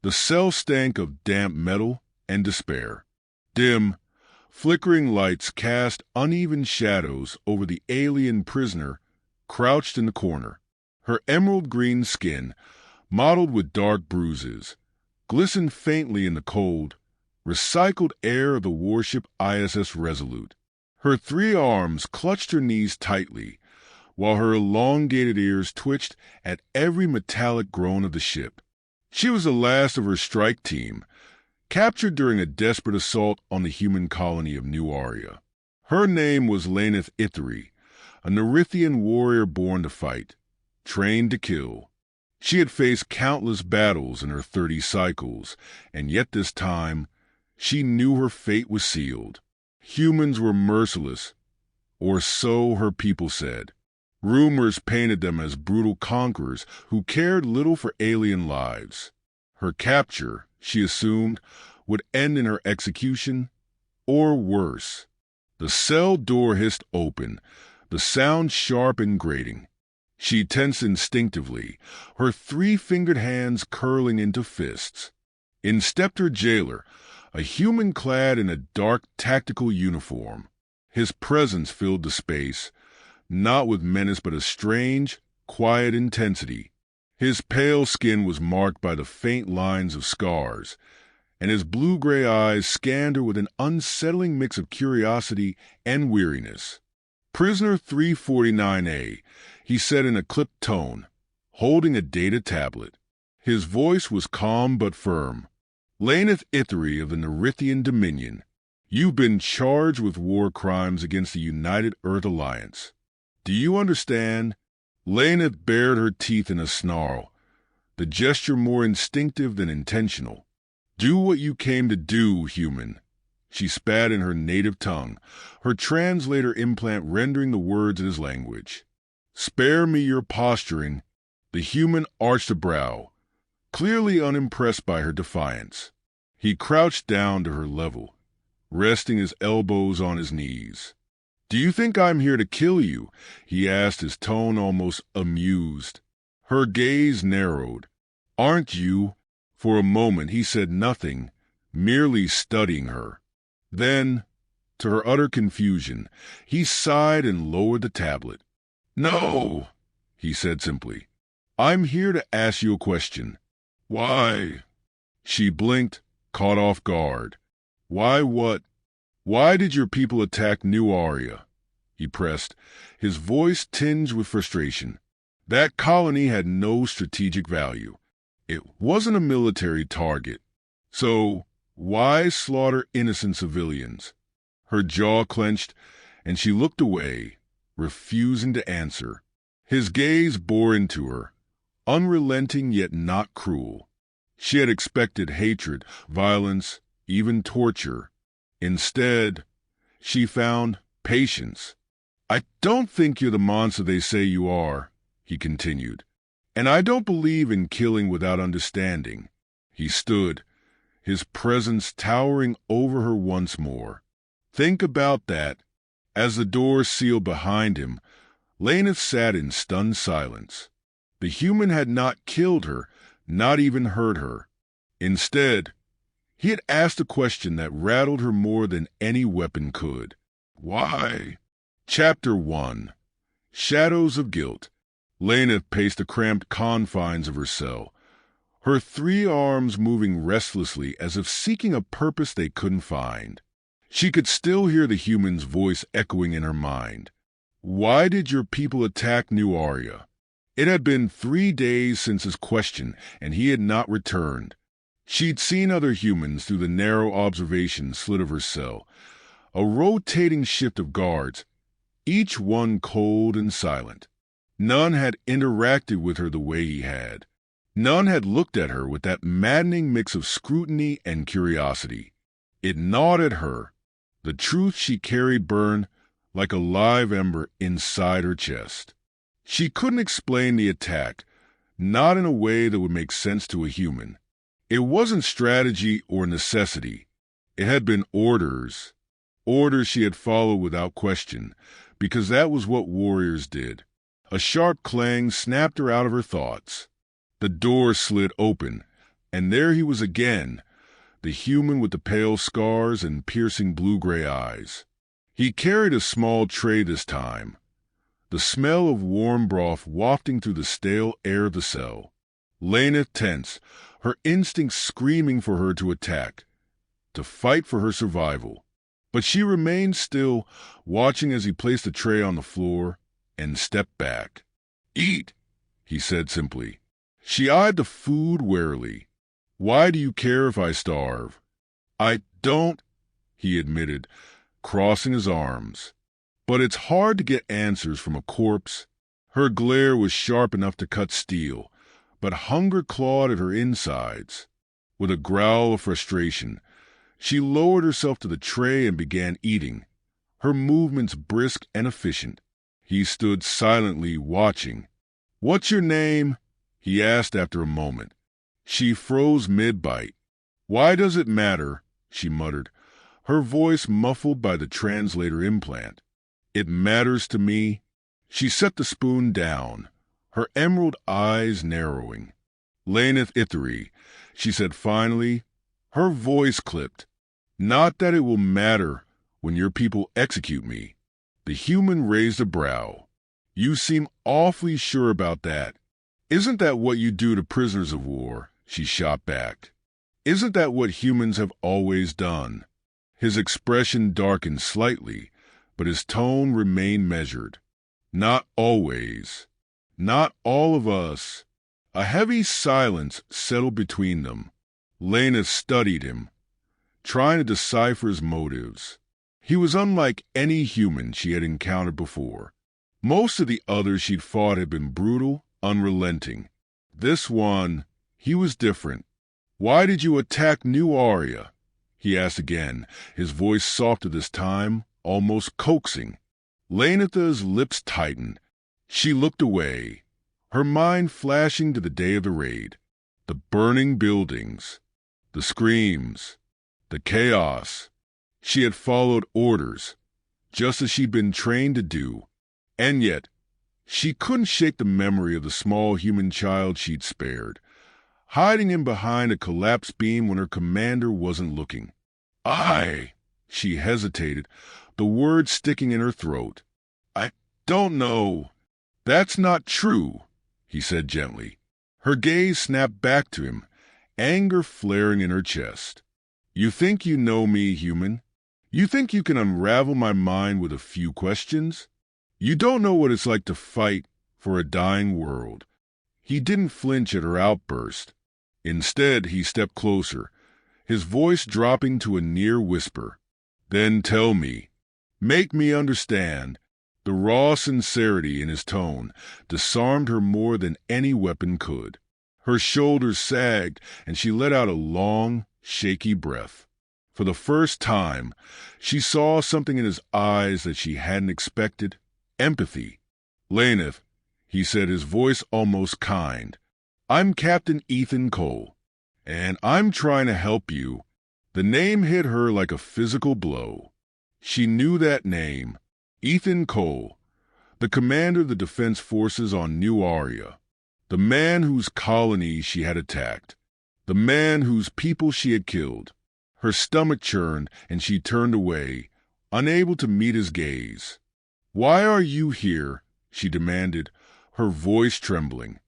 The cell stank of damp metal and despair. Dim, flickering lights cast uneven shadows over the alien prisoner crouched in the corner. Her emerald green skin, mottled with dark bruises, glistened faintly in the cold, recycled air of the warship ISS Resolute. Her 3 arms clutched her knees tightly, while her elongated ears twitched at every metallic groan of the ship. She was the last of her strike team, captured during a desperate assault on the human colony of New Aria. Her name was Laneth Ithri, a Nerithian warrior born to fight, trained to kill. She had faced countless battles in her 30 cycles, and yet this time, she knew her fate was sealed. Humans were merciless, or so her people said. Rumors painted them as brutal conquerors who cared little for alien lives. Her capture, she assumed, would end in her execution, or worse. The cell door hissed open, the sound sharp and grating. She tensed instinctively, her 3-fingered hands curling into fists. In stepped her jailer, a human clad in a dark tactical uniform. His presence filled the space, not with menace but a strange, quiet intensity. His pale skin was marked by the faint lines of scars, and his blue-gray eyes scanned her with an unsettling mix of curiosity and weariness. "Prisoner 349A," he said in a clipped tone, holding a data tablet. His voice was calm but firm. "Laneth Ithri of the Nerithian Dominion, you've been charged with war crimes against the United Earth Alliance. Do you understand?" Laneth bared her teeth in a snarl, the gesture more instinctive than intentional. "Do what you came to do, human." She spat in her native tongue, her translator implant rendering the words in his language. "Spare me your posturing." The human arched a brow, clearly unimpressed by her defiance. He crouched down to her level, resting his elbows on his knees. "Do you think I'm here to kill you?" he asked, his tone almost amused. Her gaze narrowed. "Aren't you?" For a moment he said nothing, merely studying her. Then, to her utter confusion, he sighed and lowered the tablet. "No," he said simply. "I'm here to ask you a question." "Why?" She blinked, caught off guard. "Why what? Why did your people attack New Aria?" he pressed, his voice tinged with frustration. That colony had no strategic value. It wasn't a military target. So, why slaughter innocent civilians? Her jaw clenched, and she looked away, refusing to answer. His gaze bore into her, unrelenting yet not cruel. She had expected hatred, violence, even torture. Instead, she found patience. "I don't think you're the monster they say you are," he continued. "And I don't believe in killing without understanding." He stood, his presence towering over her once more. "Think about that." As the door sealed behind him, Laneth sat in stunned silence. The human had not killed her, not even hurt her. Instead, he had asked a question that rattled her more than any weapon could. Why? Chapter 1. Shadows of Guilt. Laneth paced the cramped confines of her cell, her 3 arms moving restlessly as if seeking a purpose they couldn't find. She could still hear the human's voice echoing in her mind. "Why did your people attack New Aria?" It had been 3 days since his question, and he had not returned. She'd seen other humans through the narrow observation slit of her cell, a rotating shift of guards, each one cold and silent. None had interacted with her the way he had. None had looked at her with that maddening mix of scrutiny and curiosity. It gnawed at her. The truth she carried burned like a live ember inside her chest. She couldn't explain the attack, not in a way that would make sense to a human. It wasn't strategy or necessity. It had been orders. Orders she had followed without question, because that was what warriors did. A sharp clang snapped her out of her thoughts. The door slid open, And there he was again, the human with the pale scars and piercing blue-gray eyes. He carried a small tray this time, the smell of warm broth wafting through the stale air of the cell. Lena tense, her instincts screaming for her to attack, to fight for her survival. But she remained still, watching as he placed the tray on the floor and stepped back. "Eat," he said simply. She eyed the food warily. "Why do you care if I starve?" "I don't," he admitted, crossing his arms. But it's hard to get answers from a corpse. Her glare was sharp enough to cut steel, but hunger clawed at her insides. With a growl of frustration, she lowered herself to the tray and began eating, her movements brisk and efficient. He stood silently watching. "What's your name?" he asked after a moment. She froze mid-bite. "Why does it matter?" she muttered, her voice muffled by the translator implant. "It matters to me." She set the spoon down, her emerald eyes narrowing. "Laneth Ithri," she said finally, her voice clipped. "Not that it will matter when your people execute me." The human raised a brow. "You seem awfully sure about that." "Isn't that what you do to prisoners of war?" she shot back. "Isn't that what humans have always done?" His expression darkened slightly, but his tone remained measured. "Not always. Not all of us." A heavy silence settled between them. Lena studied him, trying to decipher his motives. He was unlike any human she had encountered before. Most of the others she'd fought had been brutal, unrelenting. This one, he was different. "Why did you attack New Aria?" he asked again, his voice softer this time, almost coaxing. Lenatha's lips tightened. She looked away, her mind flashing to the day of the raid. The burning buildings, the screams, the chaos. She had followed orders, just as she'd been trained to do. And yet, she couldn't shake the memory of the small human child she'd spared, hiding him behind a collapsed beam when her commander wasn't looking. She hesitated, the words sticking in her throat. "I don't know." "That's not true," he said gently. Her gaze snapped back to him, anger flaring in her chest. "You think you know me, human? You think you can unravel my mind with a few questions? You don't know what it's like to fight for a dying world." He didn't flinch at her outburst. Instead, he stepped closer, his voice dropping to a near whisper. "Then tell me. Make me understand." The raw sincerity in his tone disarmed her more than any weapon could. Her shoulders sagged, and she let out a long, shaky breath. For the first time, she saw something in his eyes that she hadn't expected. Empathy. "Laneth," he said, his voice almost kind. "I'm Captain Ethan Cole, and I'm trying to help you." The name hit her like a physical blow. She knew that name. Ethan Cole, the commander of the defense forces on New Aria, the man whose colony she had attacked, the man whose people she had killed. Her stomach churned, and she turned away, unable to meet his gaze. "Why are you here?" she demanded, her voice trembling.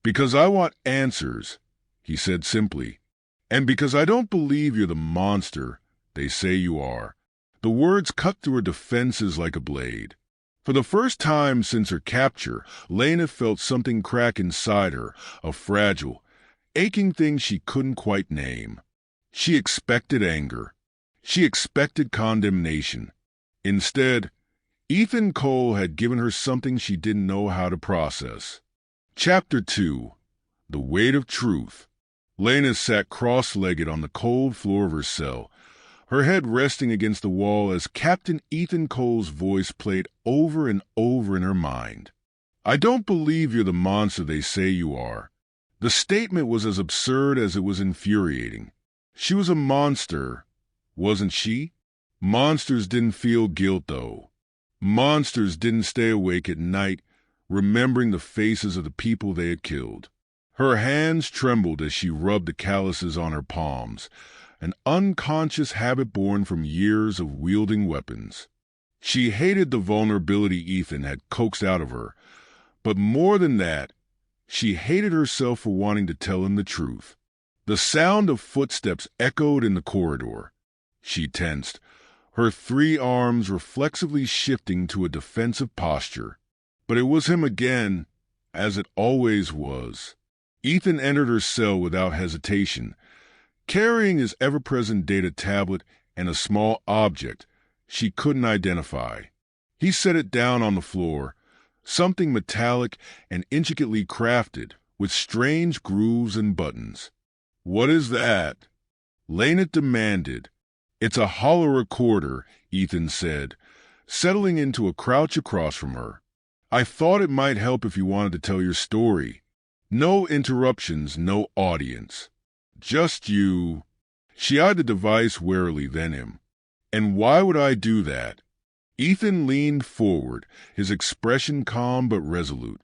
"Because I want answers," he said simply. "And because I don't believe you're the monster they say you are." The words cut through her defenses like a blade. For the first time since her capture, Lena felt something crack inside her, a fragile, aching thing she couldn't quite name. She expected anger. She expected condemnation. Instead, Ethan Cole had given her something she didn't know how to process. Chapter 2. The Weight of Truth. Lena sat cross-legged on the cold floor of her cell, her head resting against the wall as Captain Ethan Cole's voice played over and over in her mind. "I don't believe you're the monster they say you are." The statement was as absurd as it was infuriating. She was a monster, wasn't she? Monsters didn't feel guilt, though. Monsters didn't stay awake at night remembering the faces of the people they had killed. Her hands trembled as she rubbed the calluses on her palms, an unconscious habit born from years of wielding weapons. She hated the vulnerability Ethan had coaxed out of her, but more than that, she hated herself for wanting to tell him the truth. The sound of footsteps echoed in the corridor. She tensed, her 3 arms reflexively shifting to a defensive posture. But it was him again, as it always was. Ethan entered her cell without hesitation, carrying his ever-present data tablet and a small object she couldn't identify. He set it down on the floor, something metallic and intricately crafted, with strange grooves and buttons. "What is that?" Lena demanded. "It's a hollow recorder," Ethan said, settling into a crouch across from her. "I thought it might help if you wanted to tell your story. No interruptions, no audience. Just you." She eyed the device warily, then him. "And why would I do that?" Ethan leaned forward, his expression calm but resolute.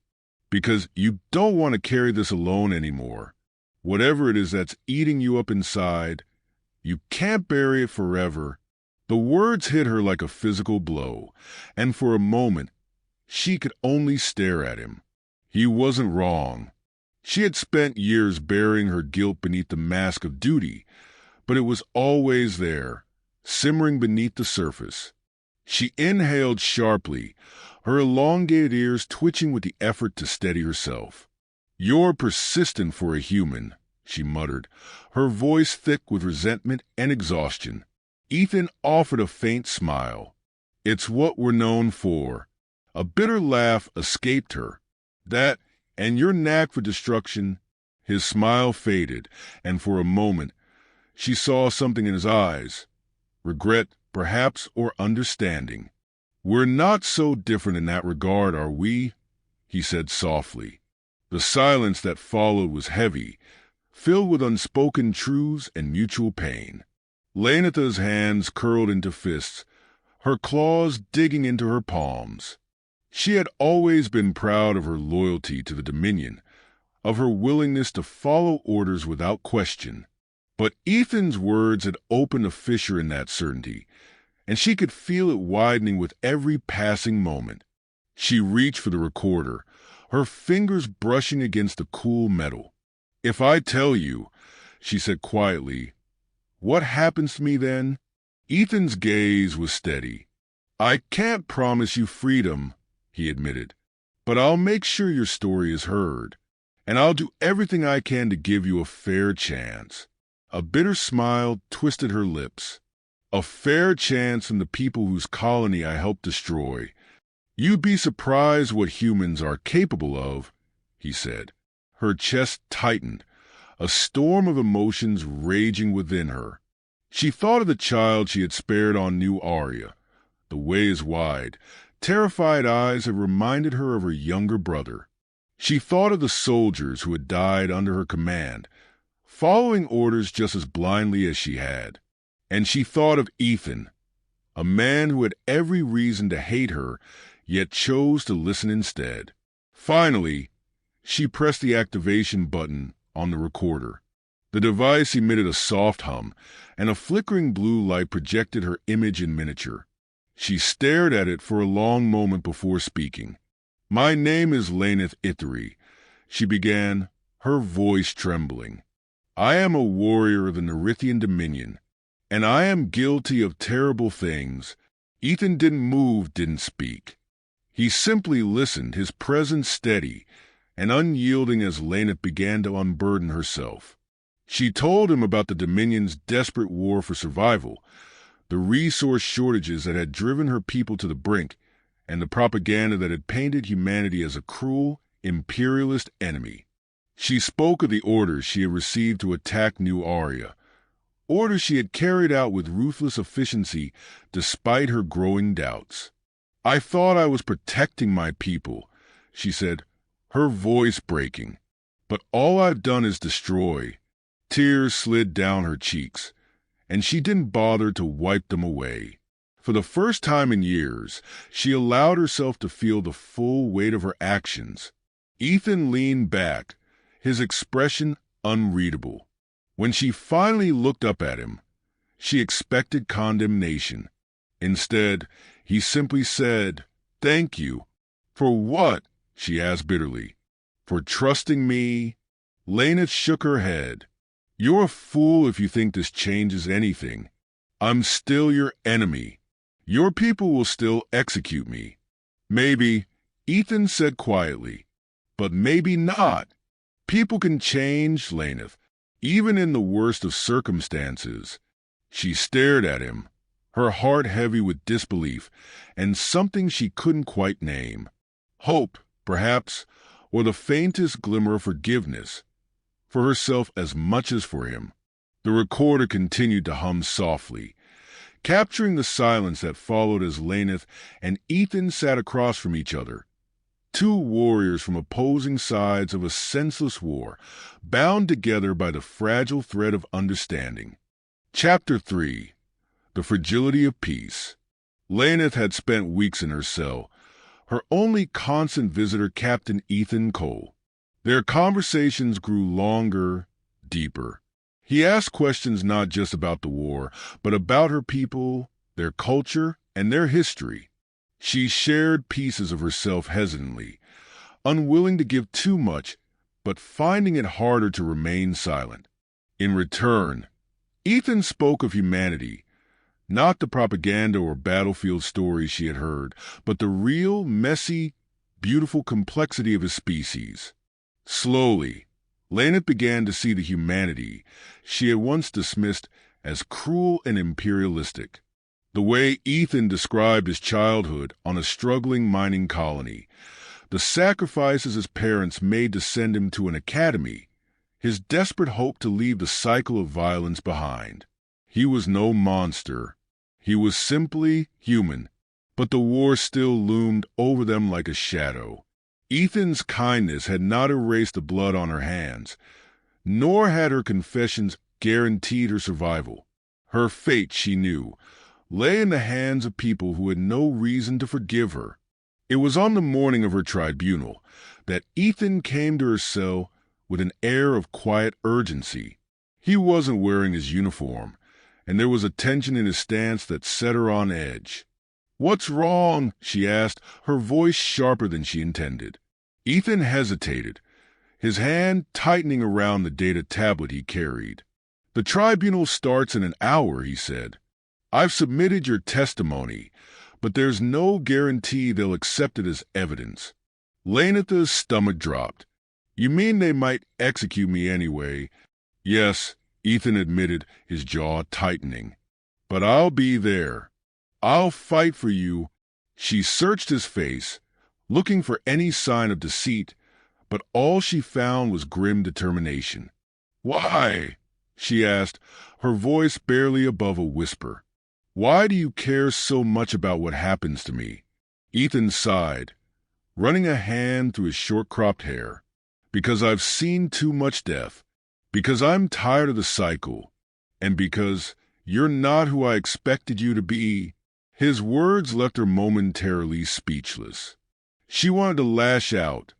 "Because you don't want to carry this alone anymore. Whatever it is that's eating you up inside, you can't bury it forever." The words hit her like a physical blow, and for a moment, she could only stare at him. He wasn't wrong. She had spent years burying her guilt beneath the mask of duty, but it was always there, simmering beneath the surface. She inhaled sharply, her elongated ears twitching with the effort to steady herself. "You're persistent for a human," she muttered, her voice thick with resentment and exhaustion. Ethan offered a faint smile. "It's what we're known for." A bitter laugh escaped her. "That and your knack for destruction." His smile faded, and for a moment she saw something in his eyes. Regret, perhaps, or understanding. "We're not so different in that regard, are we?" he said softly. The silence that followed was heavy, filled with unspoken truths and mutual pain. Lenatha's hands curled into fists, her claws digging into her palms. She had always been proud of her loyalty to the Dominion, of her willingness to follow orders without question. But Ethan's words had opened a fissure in that certainty, and she could feel it widening with every passing moment. She reached for the recorder, her fingers brushing against the cool metal. "If I tell you," she said quietly, "what happens to me then?" Ethan's gaze was steady. "I can't promise you freedom," he admitted, "but I'll make sure your story is heard, and I'll do everything I can to give you a fair chance." A bitter smile twisted her lips. "A fair chance from the people whose colony I helped destroy. You'd be surprised what humans are capable of," he said. Her chest tightened, a storm of emotions raging within her. She thought of the child she had spared on New Aria. The way is wide. Terrified eyes had reminded her of her younger brother. She thought of the soldiers who had died under her command, following orders just as blindly as she had. And she thought of Ethan, a man who had every reason to hate her, yet chose to listen instead. Finally, she pressed the activation button on the recorder. The device emitted a soft hum, and a flickering blue light projected her image in miniature. She stared at it for a long moment before speaking. "My name is Laneth Ithri," she began, her voice trembling. "I am a warrior of the Nerithian Dominion, and I am guilty of terrible things." Ethan didn't move, didn't speak. He simply listened, his presence steady and unyielding as Laneth began to unburden herself. She told him about the Dominion's desperate war for survival, the resource shortages that had driven her people to the brink, and the propaganda that had painted humanity as a cruel, imperialist enemy. She spoke of the orders she had received to attack New Aria, orders she had carried out with ruthless efficiency despite her growing doubts. "I thought I was protecting my people," she said, her voice breaking. "But all I've done is destroy." Tears slid down her cheeks, and she didn't bother to wipe them away. For the first time in years, she allowed herself to feel the full weight of her actions. Ethan leaned back, his expression unreadable. When she finally looked up at him, she expected condemnation. Instead, he simply said, "Thank you." "For what?" she asked bitterly. "For trusting me?" Laneth shook her head. "You're a fool if you think this changes anything. I'm still your enemy. Your people will still execute me." "Maybe," Ethan said quietly, "but maybe not. People can change, Laneth, even in the worst of circumstances." She stared at him, her heart heavy with disbelief and something she couldn't quite name. Hope, perhaps, or the faintest glimmer of forgiveness, for herself as much as for him. The recorder continued to hum softly, capturing the silence that followed as Laneth and Ethan sat across from each other. Two warriors from opposing sides of a senseless war, bound together by the fragile thread of understanding. Chapter 3. The Fragility of Peace. Laneth had spent weeks in her cell, her only constant visitor Captain Ethan Cole. Their conversations grew longer, deeper. He asked questions not just about the war, but about her people, their culture, and their history. She shared pieces of herself hesitantly, unwilling to give too much, but finding it harder to remain silent. In return, Ethan spoke of humanity, not the propaganda or battlefield stories she had heard, but the real, messy, beautiful complexity of his species. Slowly, Laneth began to see the humanity she had once dismissed as cruel and imperialistic. The way Ethan described his childhood on a struggling mining colony, the sacrifices his parents made to send him to an academy, his desperate hope to leave the cycle of violence behind. He was no monster. He was simply human, but the war still loomed over them like a shadow. Ethan's kindness had not erased the blood on her hands, nor had her confessions guaranteed her survival. Her fate, she knew, lay in the hands of people who had no reason to forgive her. It was on the morning of her tribunal that Ethan came to her cell with an air of quiet urgency. He wasn't wearing his uniform, and there was a tension in his stance that set her on edge. "What's wrong?" she asked, her voice sharper than she intended. Ethan hesitated, his hand tightening around the data tablet he carried. "The tribunal starts in an hour," he said. "I've submitted your testimony, but there's no guarantee they'll accept it as evidence." Laneth's stomach dropped. "You mean they might execute me anyway?" "Yes," Ethan admitted, his jaw tightening. "But I'll be there. I'll fight for you." She searched his face, looking for any sign of deceit, but all she found was grim determination. "Why?" she asked, her voice barely above a whisper. "Why do you care so much about what happens to me?" Ethan sighed, running a hand through his short-cropped hair. "Because I've seen too much death. Because I'm tired of the cycle. And because you're not who I expected you to be." His words left her momentarily speechless. She wanted to lash out,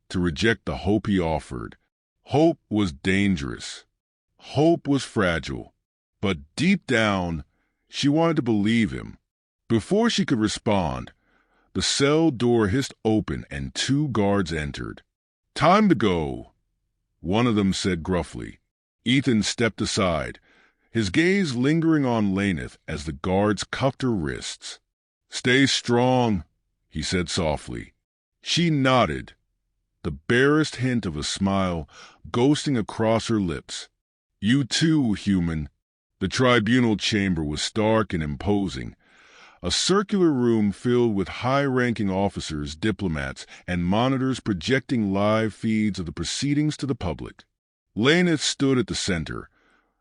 to reject the hope he offered. Hope was dangerous. Hope was fragile. But deep down, she wanted to believe him. Before she could respond, the cell door hissed open and two guards entered. "Time to go," one of them said gruffly. Ethan stepped aside, his gaze lingering on Laneth as the guards cuffed her wrists. "Stay strong," he said softly. She nodded, the barest hint of a smile ghosting across her lips. "You too, human." The tribunal chamber was stark and imposing, a circular room filled with high-ranking officers, diplomats, and monitors projecting live feeds of the proceedings to the public. Laneth stood at the center,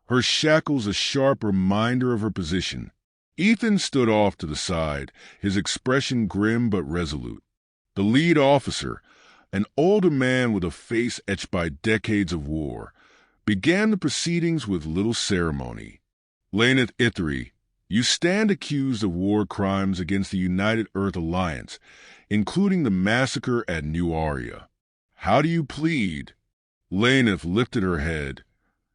her shackles a sharp reminder of her position. Ethan stood off to the side, his expression grim but resolute. The lead officer, an older man with a face etched by decades of war, began the proceedings with little ceremony. "Laneth Ithri, you stand accused of war crimes against the United Earth Alliance, including the massacre at New Aria. How do you plead?" Laneth lifted her head,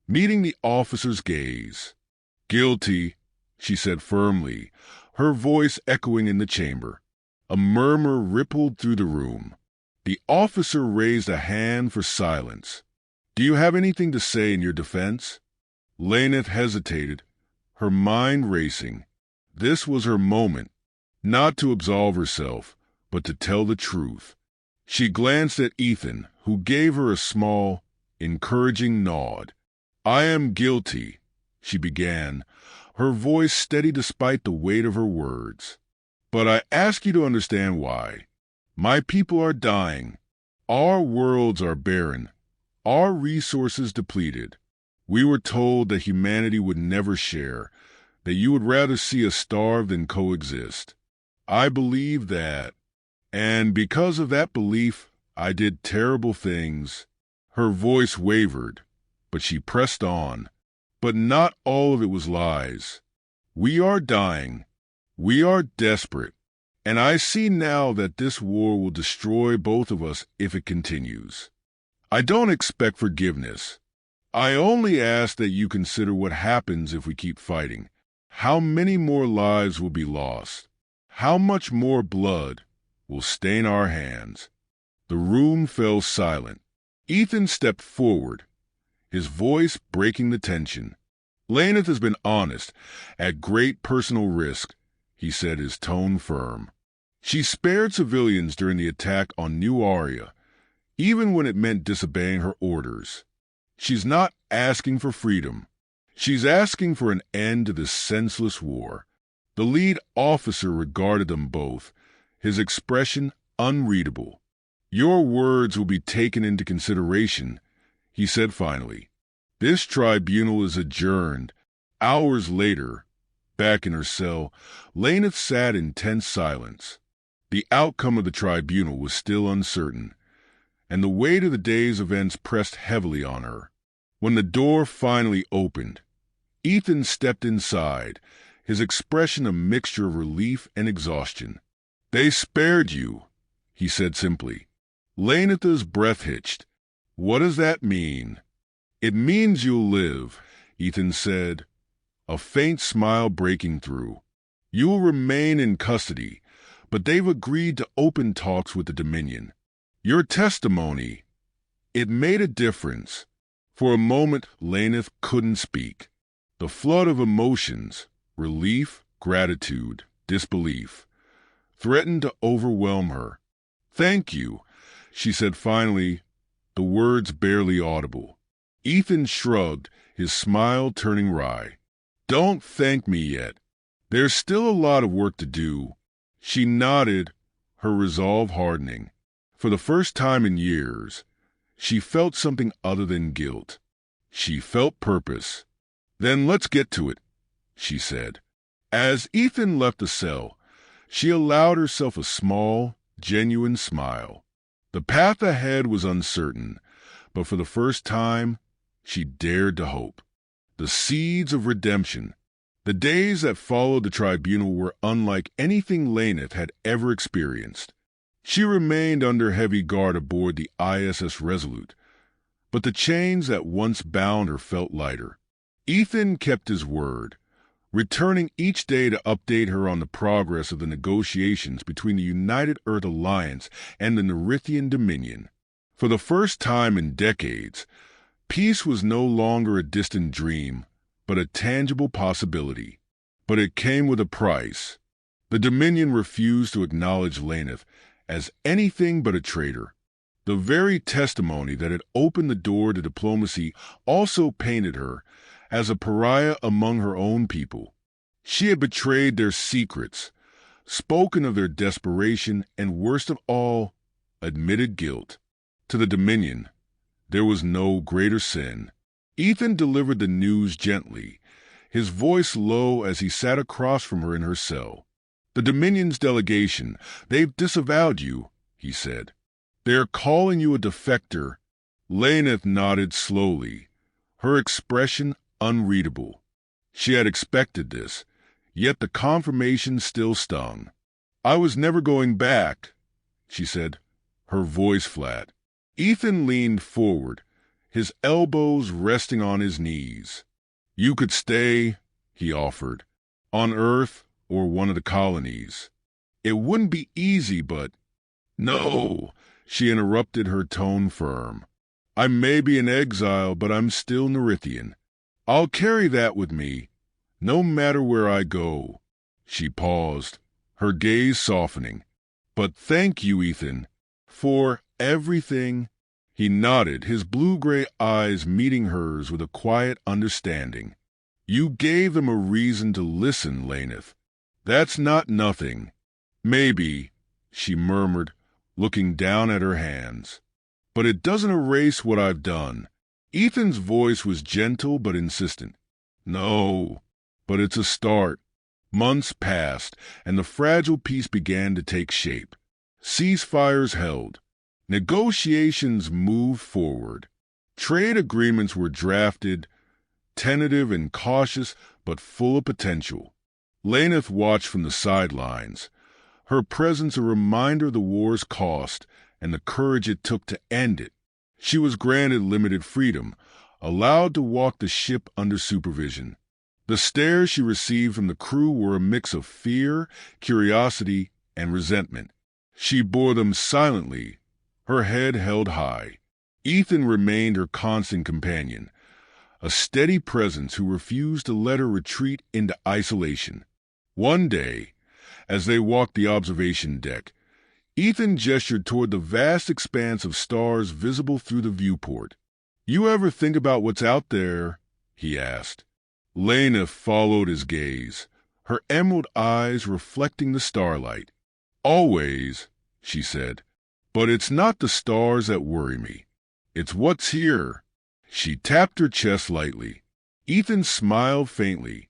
meeting the officer's gaze. "Guilty," she said firmly, her voice echoing in the chamber. A murmur rippled through the room. The officer raised a hand for silence. "Do you have anything to say in your defense?" Laneth hesitated, her mind racing. This was her moment, not to absolve herself, but to tell the truth. She glanced at Ethan, who gave her a small, encouraging nod. "I am guilty," she began, her voice steady despite the weight of her words. "But I ask you to understand why. My people are dying. Our worlds are barren. Our resources depleted. We were told that humanity would never share, that you would rather see us starve than coexist. I believed that. And because of that belief, I did terrible things." Her voice wavered, but she pressed on. "But not all of it was lies. We are dying. We are desperate. And I see now that this war will destroy both of us if it continues. I don't expect forgiveness. I only ask that you consider what happens if we keep fighting. How many more lives will be lost? How much more blood will stain our hands?" The room fell silent. Ethan stepped forward, his voice breaking the tension. "Laneth has been honest, at great personal risk," he said, his tone firm. "She spared civilians during the attack on New Aria, even when it meant disobeying her orders. She's not asking for freedom. She's asking for an end to this senseless war." The lead officer regarded them both, his expression unreadable. "Your words will be taken into consideration," he said finally. "This tribunal is adjourned." Hours later, back in her cell, Laneth sat in tense silence. The outcome of the tribunal was still uncertain, and the weight of the day's events pressed heavily on her. When the door finally opened, Ethan stepped inside, his expression a mixture of relief and exhaustion. "They spared you," he said simply. Laneth's breath hitched. "What does that mean?" "It means you'll live," Ethan said, a faint smile breaking through. "You will remain in custody, but they've agreed to open talks with the Dominion. Your testimony, it made a difference." For a moment, Laneth couldn't speak. The flood of emotions, relief, gratitude, disbelief, threatened to overwhelm her. "Thank you," she said finally, the words barely audible. Ethan shrugged, his smile turning wry. "Don't thank me yet. There's still a lot of work to do." She nodded, her resolve hardening. For the first time in years, she felt something other than guilt. She felt purpose. "Then let's get to it," she said. As Ethan left the cell, she allowed herself a small, genuine smile. The path ahead was uncertain, but for the first time, she dared to hope. The seeds of redemption. The days that followed the tribunal were unlike anything Laneth had ever experienced. She remained under heavy guard aboard the ISS Resolute, but the chains that once bound her felt lighter. Ethan kept his word, returning each day to update her on the progress of the negotiations between the United Earth Alliance and the Nerithian Dominion. For the first time in decades, peace was no longer a distant dream, but a tangible possibility. But it came with a price. The Dominion refused to acknowledge Laneth as anything but a traitor. The very testimony that had opened the door to diplomacy also painted her as a pariah among her own people. She had betrayed their secrets, spoken of their desperation, and worst of all, admitted guilt. To the Dominion, there was no greater sin. Ethan delivered the news gently, his voice low as he sat across from her in her cell. "The Dominion's delegation, they've disavowed you," he said. "They're calling you a defector." Laneth nodded slowly, her expression unreadable. She had expected this, yet the confirmation still stung. "I was never going back," she said, her voice flat. Ethan leaned forward, his elbows resting on his knees. "You could stay," he offered, "on Earth or one of the colonies. It wouldn't be easy, but—" "No," she interrupted, her tone firm. "I may be in exile, but I'm still Nerithian. I'll carry that with me, no matter where I go." She paused, her gaze softening. "But thank you, Ethan, for everything." He nodded, his blue-gray eyes meeting hers with a quiet understanding. "You gave them a reason to listen, Laneth. That's not nothing." "Maybe," she murmured, looking down at her hands. "But it doesn't erase what I've done." Ethan's voice was gentle but insistent. "No, but it's a start." Months passed, and the fragile peace began to take shape. Ceasefires held. Negotiations moved forward. Trade agreements were drafted, tentative and cautious, but full of potential. Laneth watched from the sidelines, her presence a reminder of the war's cost and the courage it took to end it. She was granted limited freedom, allowed to walk the ship under supervision. The stares she received from the crew were a mix of fear, curiosity, and resentment. She bore them silently, her head held high. Ethan remained her constant companion, a steady presence who refused to let her retreat into isolation. One day, as they walked the observation deck, Ethan gestured toward the vast expanse of stars visible through the viewport. "You ever think about what's out there?" he asked. Laneth followed his gaze, her emerald eyes reflecting the starlight. "Always," she said, "but it's not the stars that worry me. It's what's here." She tapped her chest lightly. Ethan smiled faintly.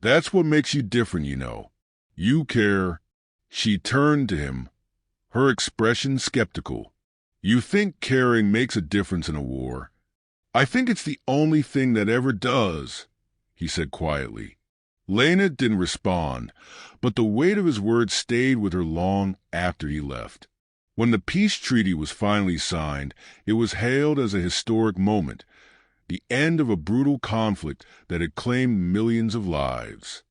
"That's what makes you different, you know. You care." She turned to him, her expression skeptical. "You think caring makes a difference in a war. I think it's the only thing that ever does," he said quietly. Laneth didn't respond, but the weight of his words stayed with her long after he left. When the peace treaty was finally signed, it was hailed as a historic moment, the end of a brutal conflict that had claimed millions of lives.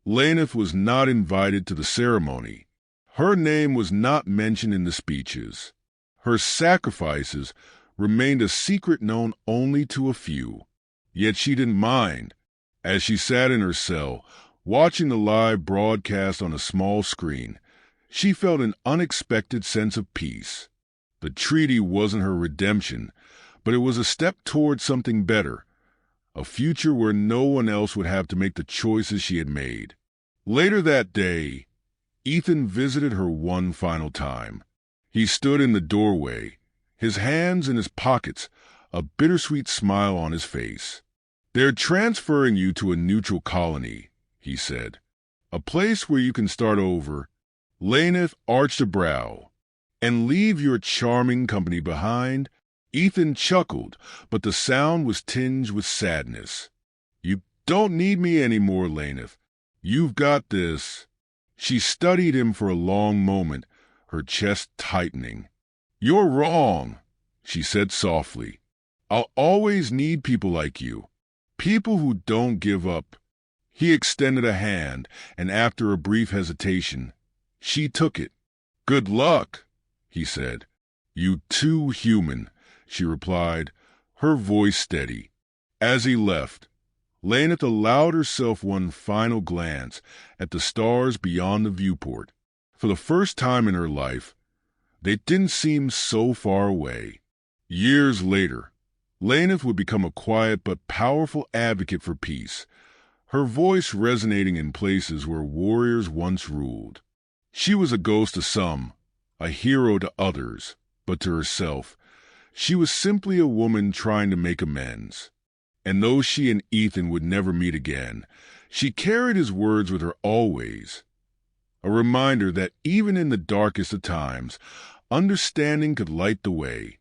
Laneth was not invited to the ceremony. Her name was not mentioned in the speeches. Her sacrifices remained a secret known only to a few. Yet she didn't mind. As she sat in her cell, watching the live broadcast on a small screen, she felt an unexpected sense of peace. The treaty wasn't her redemption, but it was a step toward something better, a future where no one else would have to make the choices she had made. Later that day, Ethan visited her one final time. He stood in the doorway, his hands in his pockets, a bittersweet smile on his face. "They're transferring you to a neutral colony," he said. "A place where you can start over." Laneth arched a brow. "And leave your charming company behind?" Ethan chuckled, but the sound was tinged with sadness. "You don't need me anymore, Laneth. You've got this." She studied him for a long moment, her chest tightening. "You're wrong," she said softly. "I'll always need people like you. People who don't give up." He extended a hand, and after a brief hesitation, she took it. "Good luck," he said. "You too human," she replied, her voice steady. As he left, Laneth allowed herself one final glance at the stars beyond the viewport. For the first time in her life, they didn't seem so far away. Years later, Laneth would become a quiet but powerful advocate for peace, her voice resonating in places where warriors once ruled. She was a ghost to some, a hero to others, but to herself, she was simply a woman trying to make amends. And though she and Ethan would never meet again, she carried his words with her always, a reminder that even in the darkest of times, understanding could light the way.